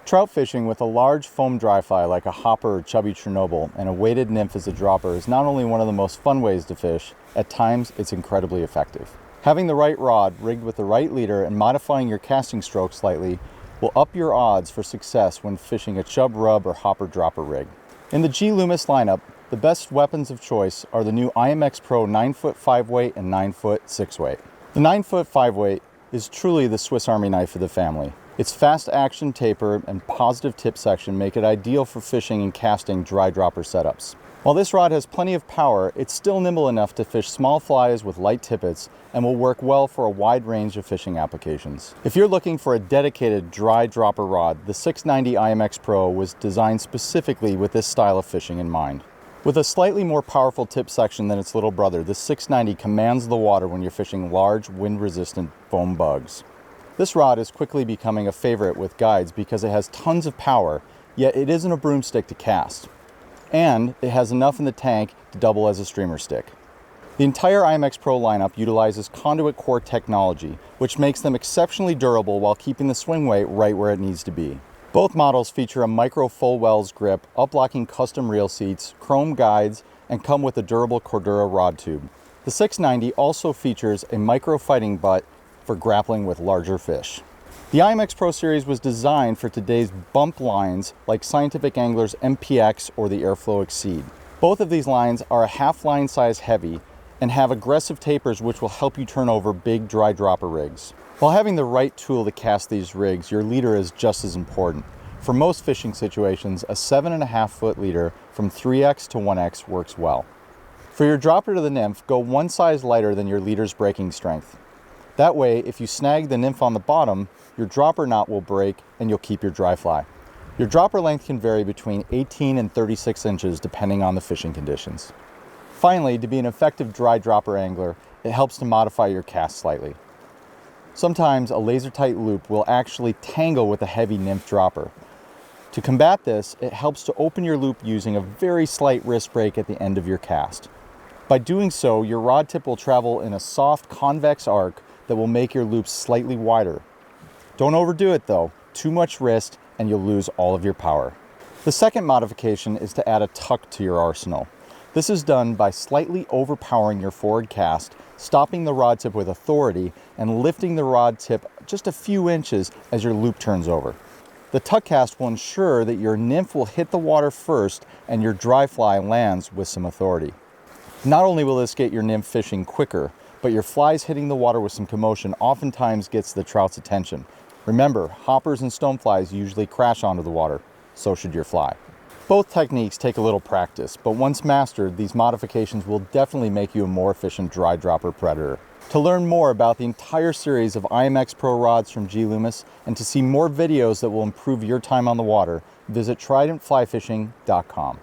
Trout fishing with a large foam dry fly like a hopper or chubby Chernobyl and a weighted nymph as a dropper is not only one of the most fun ways to fish, at times it's incredibly effective. Having the right rod rigged with the right leader and modifying your casting stroke slightly will up your odds for success when fishing a chub rub or hopper dropper rig. In the G Loomis lineup, the best weapons of choice are the new IMX Pro 9-foot 5-weight and 9-foot 6-weight. The 9-foot 5-weight is truly the Swiss Army knife of the family. Its fast action taper and positive tip section make it ideal for fishing and casting dry dropper setups. While this rod has plenty of power, it's still nimble enough to fish small flies with light tippets and will work well for a wide range of fishing applications. If you're looking for a dedicated dry dropper rod, the 690 IMX Pro was designed specifically with this style of fishing in mind. With a slightly more powerful tip section than its little brother, the 690 commands the water when you're fishing large, wind-resistant foam bugs. This rod is quickly becoming a favorite with guides because it has tons of power, yet it isn't a broomstick to cast. And it has enough in the tank to double as a streamer stick. The entire IMX Pro lineup utilizes conduit core technology, which makes them exceptionally durable while keeping the swing weight right where it needs to be. Both models feature a micro full wells grip, up-locking custom reel seats, chrome guides, and come with a durable Cordura rod tube. The 690 also features a micro fighting butt for grappling with larger fish. The IMX Pro series was designed for today's bump lines like Scientific Angler's MPX or the Airflow Exceed. Both of these lines are a half line size heavy and have aggressive tapers which will help you turn over big dry dropper rigs. While having the right tool to cast these rigs, your leader is just as important. For most fishing situations, a 7.5-foot leader from 3X to 1X works well. For your dropper to the nymph, go one size lighter than your leader's breaking strength. That way, if you snag the nymph on the bottom, your dropper knot will break and you'll keep your dry fly. Your dropper length can vary between 18 and 36 inches depending on the fishing conditions. Finally, to be an effective dry dropper angler, it helps to modify your cast slightly. Sometimes a laser-tight loop will actually tangle with a heavy nymph dropper. To combat this, it helps to open your loop using a very slight wrist break at the end of your cast. By doing so, your rod tip will travel in a soft convex arc that will make your loops slightly wider. Don't overdo it though, too much wrist and you'll lose all of your power. The second modification is to add a tuck to your arsenal. This is done by slightly overpowering your forward cast, stopping the rod tip with authority, and lifting the rod tip just a few inches as your loop turns over. The tuck cast will ensure that your nymph will hit the water first and your dry fly lands with some authority. Not only will this get your nymph fishing quicker, but your flies hitting the water with some commotion oftentimes gets the trout's attention. Remember, hoppers and stoneflies usually crash onto the water, so should your fly. Both techniques take a little practice, but once mastered, these modifications will definitely make you a more efficient dry dropper predator. To learn more about the entire series of IMX Pro rods from G Loomis and to see more videos that will improve your time on the water, visit tridentflyfishing.com.